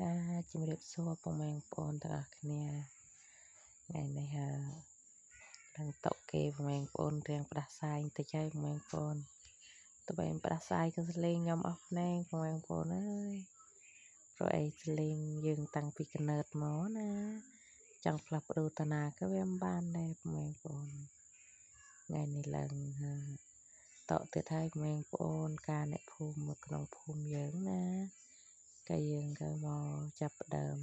ចាជំរាបសួរពុកម៉ែបងប្អូនទាំងអស់គ្នាថ្ងៃនេះនឹងតុកគេពុកម៉ែបងប្អូនរៀងផ្ដាសាយបន្តិចហើយពុកម៉ែបងប្អូនតើបែបផ្ដាសាយក៏សលេងខ្ញុំអស់ភ្នែកពុកម៉ែបងប្អូនអើយព្រោះអីសលេងយើងតាំងពីកណើតមកណាចង់ផ្លាស់ប្ដូរតាណាក៏វាមិនបានដែរពុកម៉ែបងប្អូនថ្ងៃនេះឡើងតក់ទៀតហើយពុកម៉ែបងប្អូនការអ្នកភូមិនៅក្នុងភូមិយើងណាក៏យើងក៏មកចាប់ផ្ដើម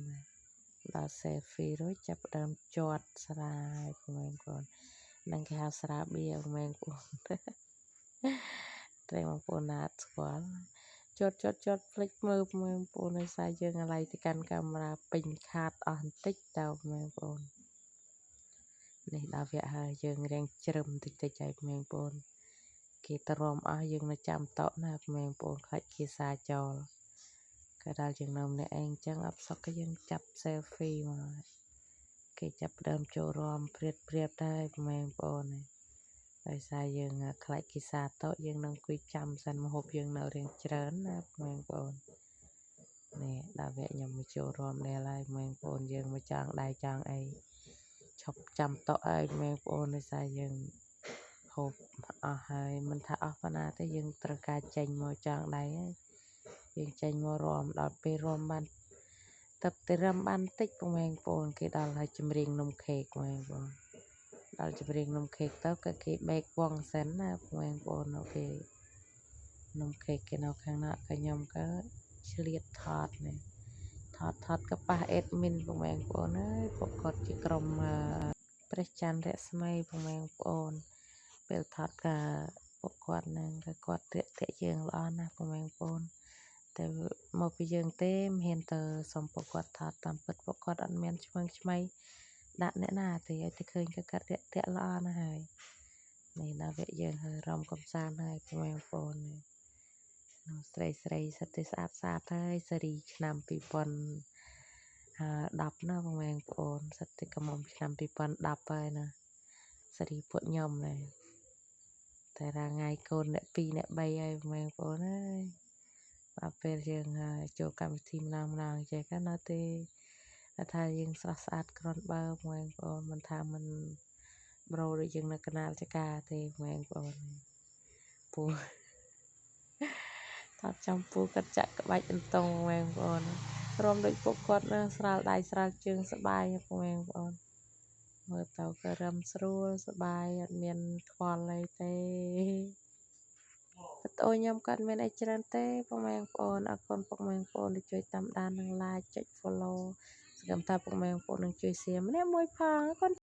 ដល់ selfie រួចចាប់ផ្ដើមជាត់ស្រាយពុកម៉ែបងប្អូននឹងគេហៅស្រាបៀពុកម៉ែបងប្អូនតែបងប្អូនណាត់ស្គាល់ជាត់ភ្លេចមើលពុកម៉ែបងប្អូនឲ្យសារយើងឥឡូវទៅកាន់កាមេរ៉ាពេញខាតអស់បន្តិចតើពុកម៉ែបងប្អូននេះដល់វគ្គហើយយើងរៀងជ្រឹមតិចហើយពុកម៉ែបងប្អូនគេទៅរំអស់យើងនៅចាំតក់ណាពុកម៉ែបងប្អូនខ្លាចគេសារចោលក៏ដល់យើងនៅម្នាក់ឯងចឹងអត់សុខក៏យើងចាប់ selfie មកគេចាប់ដើមចូលរួមព្រាបដែរពុកម៉ែបងប្អូនហើយសារយើងខ្លាចគេសារតក់យើងនឹងអង្គុយចាំសិនមកហូបយើងនៅរៀងច្រើនណាពុកម៉ែបងប្អូននេះដល់វគ្គខ្ញុំមកចូលរួមនេះហើយពុកម៉ែបងប្អូនយើងមកចង់ដៃចង់អីឈប់ចាំតក់ហើយពុកម៉ែបងប្អូនដោយសារយើងហូបអស់ហើយមិនថាអស់ប៉ុណ្ណាទេយើងត្រូវការចេញមកចង់ដៃហើយយើងចេញមករំដល់ពេលរំបានទឹកទៅរំបានតិចពុកម៉ែបងប្អូនគេដល់ហើយចម្រៀងនំខេកពុកម៉ែបងប្អូនដល់ចម្រៀងនំខេកទៅក៏គេបេកវងសិនណាពុកម៉ែបងប្អូនអូខេនំខេកគេនៅខាងណាក៏ខ្ញុំក៏ឆ្លៀតថតនេះថតក៏ប៉ះអេដមីនពុកម៉ែបងប្អូនអើយពួកគាត់ជាក្រុមព្រះច័ន្ទរស្មីពុកម៉ែបងប្អូនពេលថតក៏ពួកគាត់នឹងក៏គាត់រាក់ទាក់យើងល្អណាស់ពុកម៉ែបងប្អូនតែមកពីយើងទេមិនហ៊ានទៅសុំពួកគាត់ថតតាមពិតពួកគាត់អត់មានឆ្វឹងឆ្មៃដាក់អ្នកណាទេឲ្យតែឃើញក៏កាត់រាក់ទាក់ល្អណាស់ហើយនេះដល់វគ្គយើងហើយរំកំសាន្តហើយពុកម៉ែបងប្អូននោះស្រីសិតតែស្អាតហើយសេរីឆ្នាំ2010ណាពុកម៉ែបងប្អូនសិតតែកំមុំឆ្នាំ2010ហើយណាសេរីពួកខ្ញុំណាតែរាថ្ងៃកូនអ្នក2អ្នក3ហើយពុកម៉ែបងប្អូនអើយដល់ពេលយើងចូលកម្មវិធីម្ដងចេះក៏នៅទេថាយើងស្រស់ស្អាតគ្រាន់បើពុកម៉ែបងប្អូនមិនថាមិនប្រូដូចយើងនៅកណាលចកាទេពុកម៉ែបងប្អូនពូថតចំពូគាត់ចាក់ក្បាច់អន្តងពុកម៉ែបងប្អូនរំដូចពួកគាត់ណាស្រាលដៃស្រាលជើងសបាយពុកម៉ែបងប្អូនមើលទៅក៏រឹមស្រួលសបាយអត់មានខ្វល់អីទេបតោខ្ញុំក៏អត់មានអីច្រើនទេពុកម៉ែបងប្អូនអរគុណពុកម៉ែបងប្អូនដែលជួយតាមដាននិង like ចុច follow សង្ឃឹមថាពុកម៉ែបងប្អូននឹងជួយ share ម្នាក់មួយផងអរគុណ